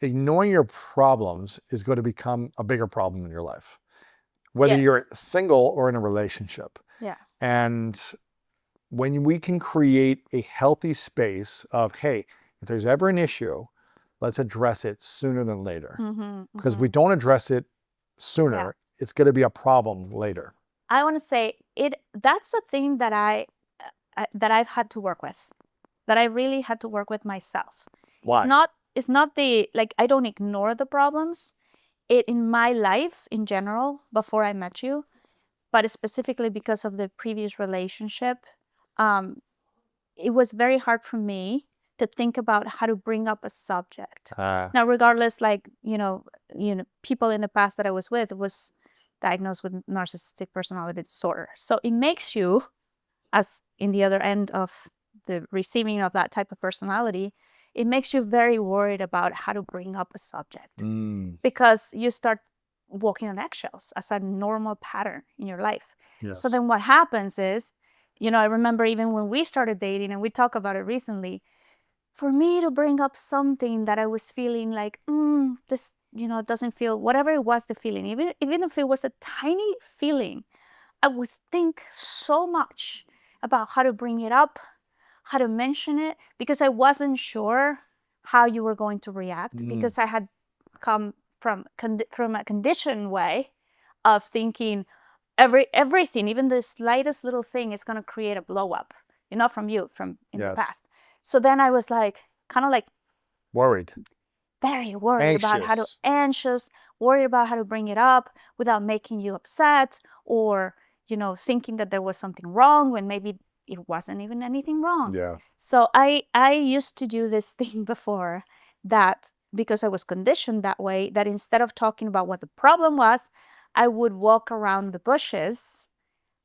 ignoring your problems is going to become a bigger problem in your life, whether you're Yes. single or in a relationship. Yeah. And when we can create a healthy space of, hey, if there's ever an issue, let's address it sooner than later. Mm-hmm, Because if mm-hmm. we don't address it Yeah. sooner, it's going to be a problem later. I want to say that's a thing that I've had to work with, that I really had to work with myself. Why? It's not the, like, I don't ignore the problems. In my life in general, before I met you, but specifically because of the previous relationship, um, it was very hard for me to think about how to bring up a subject. Now, regardless, like, people in the past that I was with was diagnosed with narcissistic personality disorder. So it makes you, as in the other end of the receiving of that type of personality, it makes you very worried about how to bring up a subject, because you start walking on eggshells as a normal pattern in your life. Yes. So then what happens is, I remember even when we started dating, and we talk about it recently, for me to bring up something that I was feeling like, this, doesn't feel, whatever it was, the feeling, even if it was a tiny feeling, I would think so much about how to bring it up, how to mention it, because I wasn't sure how you were going to react, because I had come from a conditioned way of thinking everything, even the slightest little thing, is going to create a blow up, from you, from in the Yes. past. So then I was like, kind of like Worried. very worried about anxious, worried about how to bring it up without making you upset, or, thinking that there was something wrong when maybe it wasn't even anything wrong. Yeah. So I used to do this thing before, that because I was conditioned that way, that instead of talking about what the problem was, I would walk around the bushes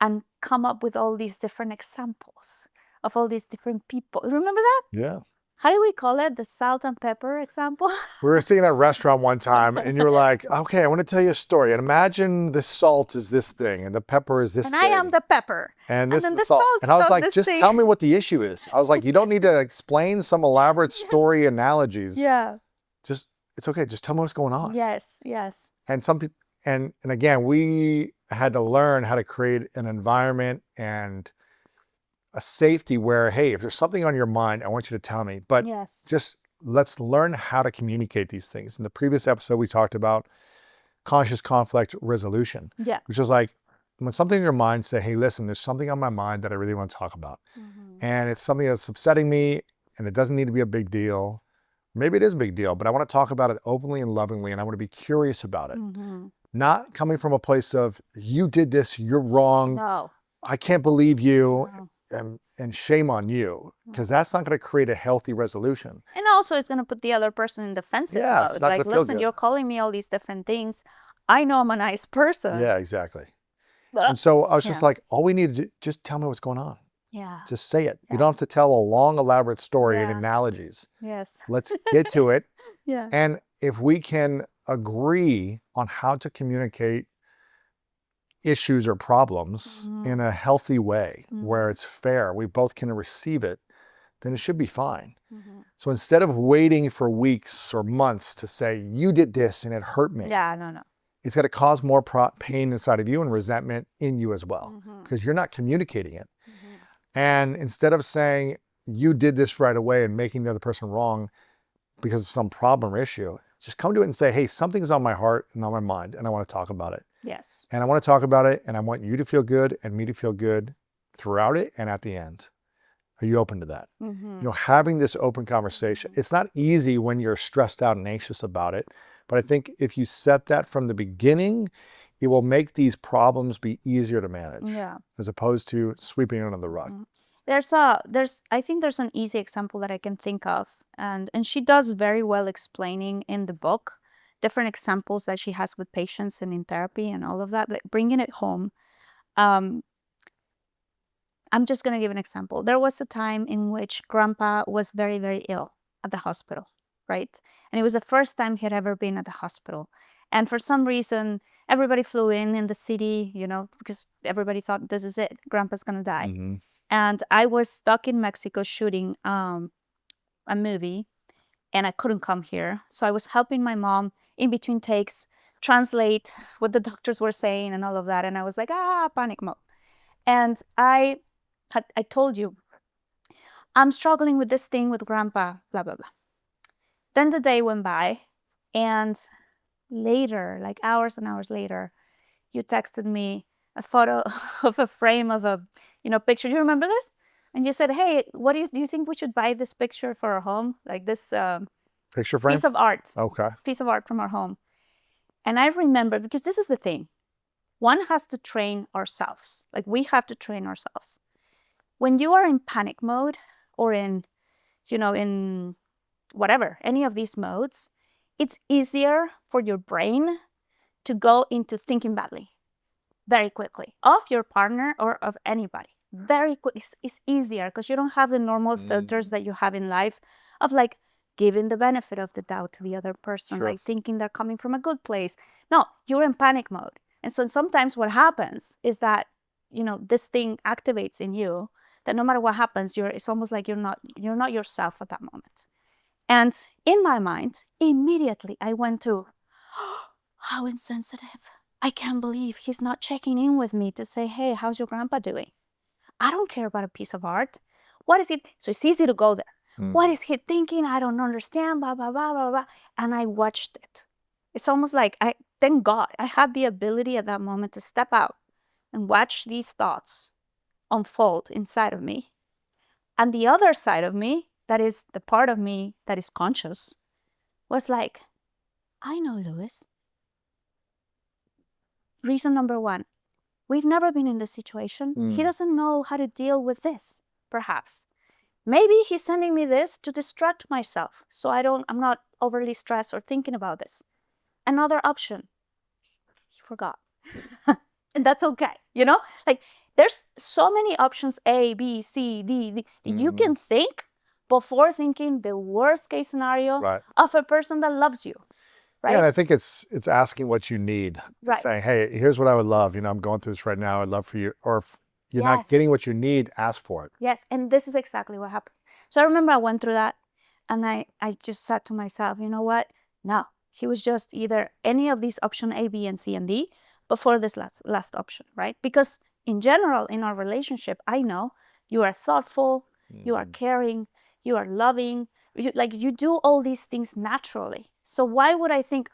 and come up with all these different examples of all these different people. Remember that? Yeah. How do we call it? The salt and pepper example? We were sitting at a restaurant one time and you were like, okay, I want to tell you a story. And imagine the salt is this thing and the pepper is this And thing. I am the pepper. And And this then is the the salt. salt And I was does like, this just thing. tell me what the issue is. I was like, you don't need to explain some elaborate story analogies. Yeah. Just, it's okay. Just tell me what's going on. Yes, yes. And some people, and again, we had to learn how to create an environment and a safety where, hey, if there's something on your mind, I want you to tell me. But Yes. just let's learn how to communicate these things. In the previous episode, we talked about conscious conflict resolution, Yeah. which is like when something in your mind, say, hey, listen, there's something on my mind that I really want to talk about. And it's something that's upsetting me, and it doesn't need to be a big deal. Maybe it is a big deal, but I want to talk about it openly and lovingly, and I want to be curious about it. Not coming from a place of, you did this, you're wrong. No. I can't believe you. No. And shame on you, because that's not going to create a healthy resolution. And also it's going to put the other person in defensive mode. It's not like, going to feel listen, good. you're calling me all these different things. I know I'm a nice person. Yeah, exactly. And so I was just like, all we need to do, just tell me what's going on. Yeah. Just say it. You don't have to tell a long, elaborate story and Yeah. analogies. Yes. Let's get to it. Yeah. And if we can agree on how to communicate issues or problems in a healthy way, where it's fair, we both can receive it, then it should be fine. So instead of waiting for weeks or months to say, you did this and it hurt me. Yeah, no. It's going to cause more pain inside of you and resentment in you as well, because you're not communicating it. And instead of saying, you did this right away and making the other person wrong because of some problem or issue, just come to it and say, hey, something's on my heart and on my mind, and I want to talk about it. Yes. And I want to talk about it, and I want you to feel good and me to feel good throughout it and at the end. Are you open to that? Having this open conversation. It's not easy when you're stressed out and anxious about it, but I think if you set that from the beginning, it will make these problems be easier to manage, as opposed to sweeping it under the rug. I think there's an easy example that I can think of, and she does very well explaining in the book different examples that she has with patients and in therapy and all of that, like bringing it home. I'm just going to give an example. There was a time in which Grandpa was very, very ill at the hospital, right? And it was the first time he had ever been at the hospital. And for some reason, everybody flew in the city, because everybody thought, this is it, Grandpa's going to die. And I was stuck in Mexico shooting a movie. and I couldn't come here. So I was helping my mom in between takes, translate what the doctors were saying and all of that. And I was like, panic mode. And I told you, I'm struggling with this thing with grandpa, blah, blah, blah. Then the day went by, and later, like hours and hours later, you texted me a photo of a frame of a, picture. Do you remember this? And you said, hey, what do you think we should buy this picture for our home? Like this Picture frame? piece of art. Okay. Piece of art from our home. And I remember, because this is the thing. One has to train ourselves. Like we have to train ourselves. When you are in panic mode or in whatever, any of these modes, it's easier for your brain to go into thinking badly very quickly of your partner or of anybody. Very quick. It's easier because you don't have the normal filters that you have in life of like giving the benefit of the doubt to the other person, like thinking they're coming from a good place. No, you're in panic mode. And so sometimes what happens is that, this thing activates in you that no matter what happens, it's almost like you're not yourself at that moment. And in my mind, immediately I went to, how insensitive. I can't believe he's not checking in with me to say, hey, how's your grandpa doing? I don't care about a piece of art. What is it? So it's easy to go there. What is he thinking? I don't understand, blah, blah, blah, blah, blah. And I watched it. It's almost like, thank God, I had the ability at that moment to step out and watch these thoughts unfold inside of me. And the other side of me, that is the part of me that is conscious, was like, I know Louis. Reason number one, we've never been in this situation. He doesn't know how to deal with this, perhaps. Maybe he's sending me this to distract myself so I'm not overly stressed or thinking about this. Another option, he forgot. And that's okay, Like there's so many options, A, B, C, D, that you can think before thinking the worst case scenario of a person that loves you. Right? Yeah, and I think it's asking what you need. Saying, hey, here's what I would love. I'm going through this right now. I'd love for you. Or if you're not getting what you need, ask for it. Yes, and this is exactly what happened. So I remember I went through that, and I just said to myself, you know what? No, he was just either any of these option A, B, and C, and D before this last option, right? Because in general, in our relationship, I know you are thoughtful, you are caring, you are loving, you do all these things naturally. So why would I think,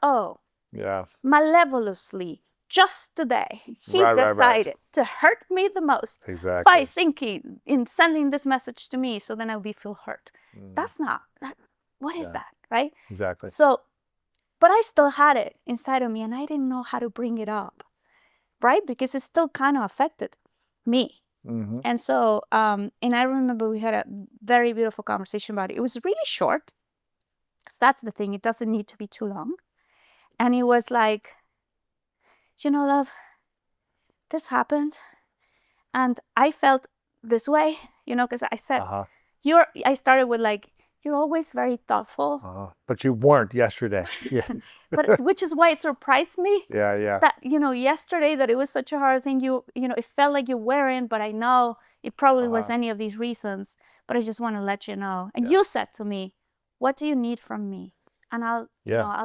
malevously, just today, he decided to hurt me the most by thinking in sending this message to me, so then I would feel hurt. That's not, what is that, right? Exactly. So, but I still had it inside of me, and I didn't know how to bring it up, right? Because it still kind of affected me. And so, and I remember we had a very beautiful conversation about it. It was really short, because that's the thing. It doesn't need to be too long. And it was like, love, this happened. And I felt this way, because I said, I started with like, you're always very thoughtful. But you weren't yesterday. Yeah. But which is why it surprised me. Yeah. That, yesterday that it was such a hard thing. It felt like you weren't, but I know it probably was any of these reasons. But I just want to let you know. And you said to me, what do you need from me? And I'll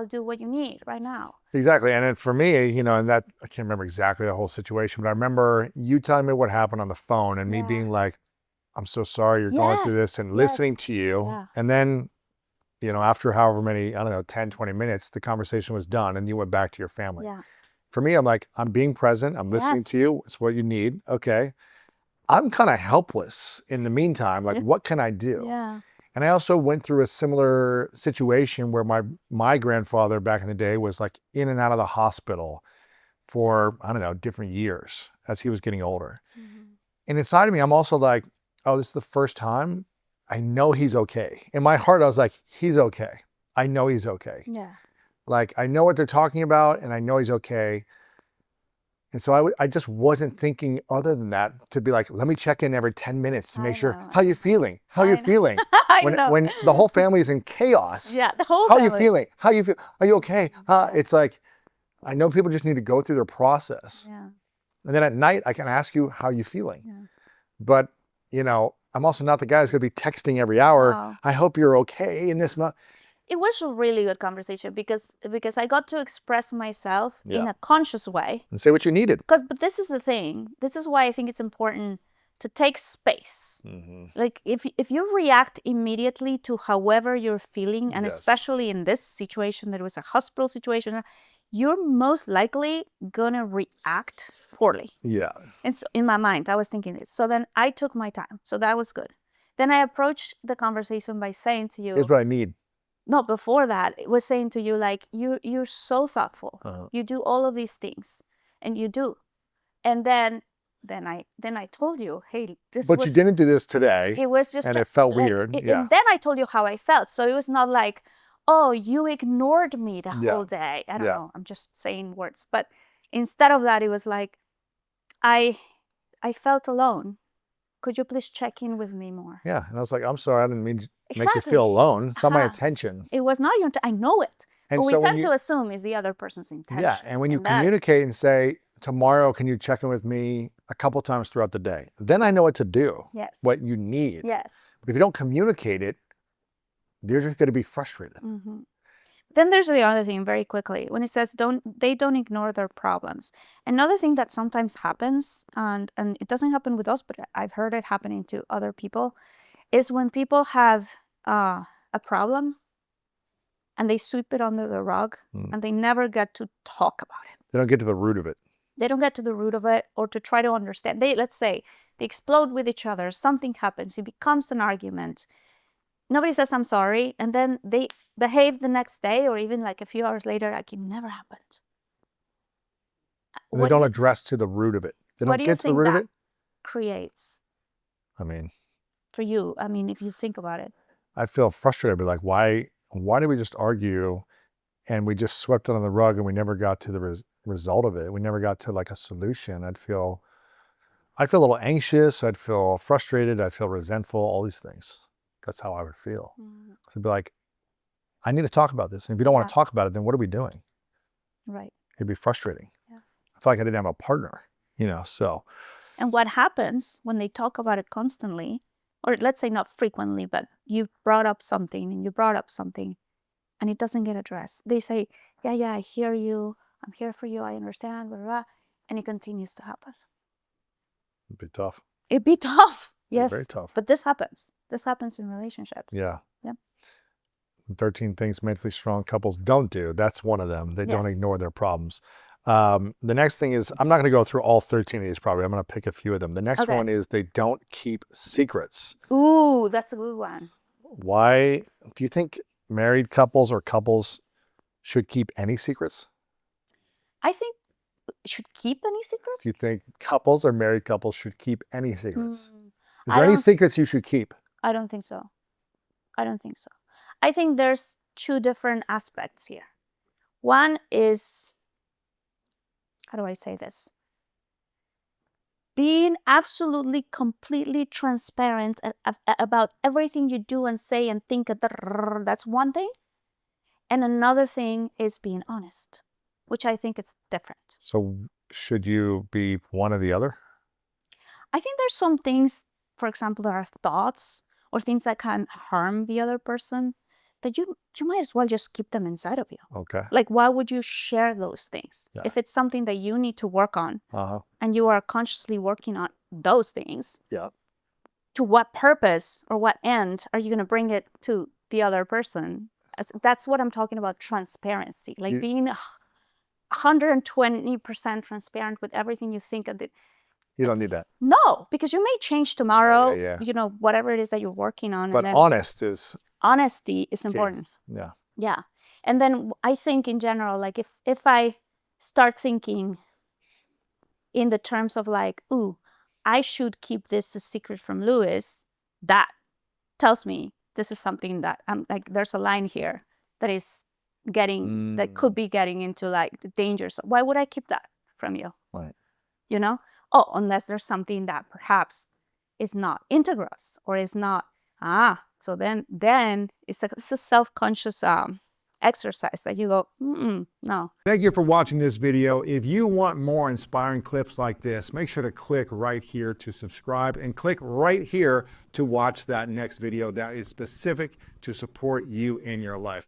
do what you need right now. Exactly. And then for me, and that, I can't remember exactly the whole situation, but I remember you telling me what happened on the phone and me being like, I'm so sorry you're going through this, and listening to you. Yeah. And then, after however many, 10, 20 minutes, the conversation was done and you went back to your family. Yeah. For me, I'm like, I'm being present. I'm listening to you. It's what you need. Okay. I'm kind of helpless in the meantime. Like, what can I do? Yeah. And I also went through a similar situation where my grandfather back in the day was like in and out of the hospital for, different years as he was getting older. And inside of me, I'm also like, oh, this is the first time I know he's okay. In my heart, I was like, he's okay. I know he's okay. Yeah. Like, I know what they're talking about and I know he's okay. And so I just wasn't thinking other than that to be like, let me check in every 10 minutes to make sure, how you feeling? How you feeling? When the whole family is in chaos. Yeah, the whole family. How you feeling? How you feel? Are you okay? It's like, I know people just need to go through their process. Yeah. And then at night, I can ask you, how you feeling? Yeah. But, I'm also not the guy who's going to be texting every hour. I hope you're okay in this month. It was a really good conversation because I got to express myself in Yeah. a conscious way. And say what you needed. But this is the thing. This is why I think it's important to take space. Like if you react immediately to however you're feeling, and Yes. especially in this situation, that was a hospital situation, you're most likely gonna react poorly. Yeah. And so in my mind, I was thinking this. So then I took my time. So that was good. Then I approached the conversation by saying to you, Here's what I need. no, before that, it was saying to you, like, you're so thoughtful. You do all of these things, and you do. And then I told you, hey, this But was... you didn't do this today. It was just... And it felt like, weird. Yeah. And then I told you how I felt. So it was not like, oh, you ignored me the whole day. I don't know. I'm just saying words. But instead of that, it was like, I felt alone. Could you please check in with me more? Yeah. And I was like, I'm sorry, I didn't mean to make you Exactly. feel alone. It's not my intention. It was not your I know it. And But we so tend to assume it's the other person's intention. Yeah. And when you that... communicate and say, tomorrow, can you check in with me a couple times throughout the day? Then I know what to do. Yes. What you need. Yes. But if you don't communicate it, you're just going to be frustrated. Then there's the other thing, very quickly, when it says they don't ignore their problems. Another thing that sometimes happens, and it doesn't happen with us, but I've heard it happening to other people, is when people have a problem and they sweep it under the rug and they never get to talk about it. They don't get to the root of it. They don't get to the root of it or to try to understand. Let's say they explode with each other, something happens, it becomes an argument. Nobody says, I'm sorry. And then they behave the next day or even like a few hours later, like it never happened. And they don't address to the root of it. They don't get to the root of it. Creates? I mean, for you, I mean, if you think about it. I feel frustrated, but like, why did we just argue and we just swept it on the rug and we never got to the result of it? We never got to like a solution. I'd feel a little anxious. I'd feel frustrated. I'd feel resentful, all these things. That's how I would feel. So I'd be like, I need to talk about this. And if you don't want to talk about it, then what are we doing? Right. It'd be frustrating. Yeah. I feel like I didn't have a partner, so. And what happens when they talk about it constantly, or let's say not frequently, but you've brought up something and you brought up something and it doesn't get addressed. They say, yeah, I hear you. I'm here for you. I understand, blah, blah, blah. And it continues to happen. It'd be tough. It'd be tough. Yes. Very tough. But this happens. This happens in relationships. Yeah. Yeah. 13 things mentally strong couples don't do. That's one of them. They don't ignore their problems. The next thing is, I'm not going to go through all 13 of these probably. I'm going to pick a few of them. The next one is they don't keep secrets. Ooh, that's a good one. Why do you think married couples or couples should keep any secrets? I think should keep any secrets? Do you think couples or married couples should keep any secrets? Is there any secrets you should keep? I don't think so. I don't think so. I think there's two different aspects here. One is, how do I say this? Being absolutely, completely transparent about everything you do and say and think. That's one thing. And another thing is being honest, which I think is different. So should you be one or the other? I think there's some things, for example, there are thoughts or things that can harm the other person that you might as well just keep them inside of you. Okay. Like, why would you share those things? Yeah. If it's something that you need to work on and you are consciously working on those things, to what purpose or what end are you going to bring it to the other person? That's what I'm talking about, transparency. Like being 120% transparent with everything you think. You don't need that. No, because you may change tomorrow, Yeah. Whatever it is that you're working on. But and then honesty is important. Yeah. Yeah. And then I think in general, like if I start thinking in the terms of like, ooh, I should keep this a secret from Louis, that tells me this is something that I'm like, there's a line here that is that could be getting into like the dangers. Why would I keep that from you? Right. Oh, unless there's something that perhaps is not integrous or is not, so then it's a self-conscious exercise that you go, no. Thank you for watching this video. If you want more inspiring clips like this, make sure to click right here to subscribe and click right here to watch that next video that is specific to support you in your life.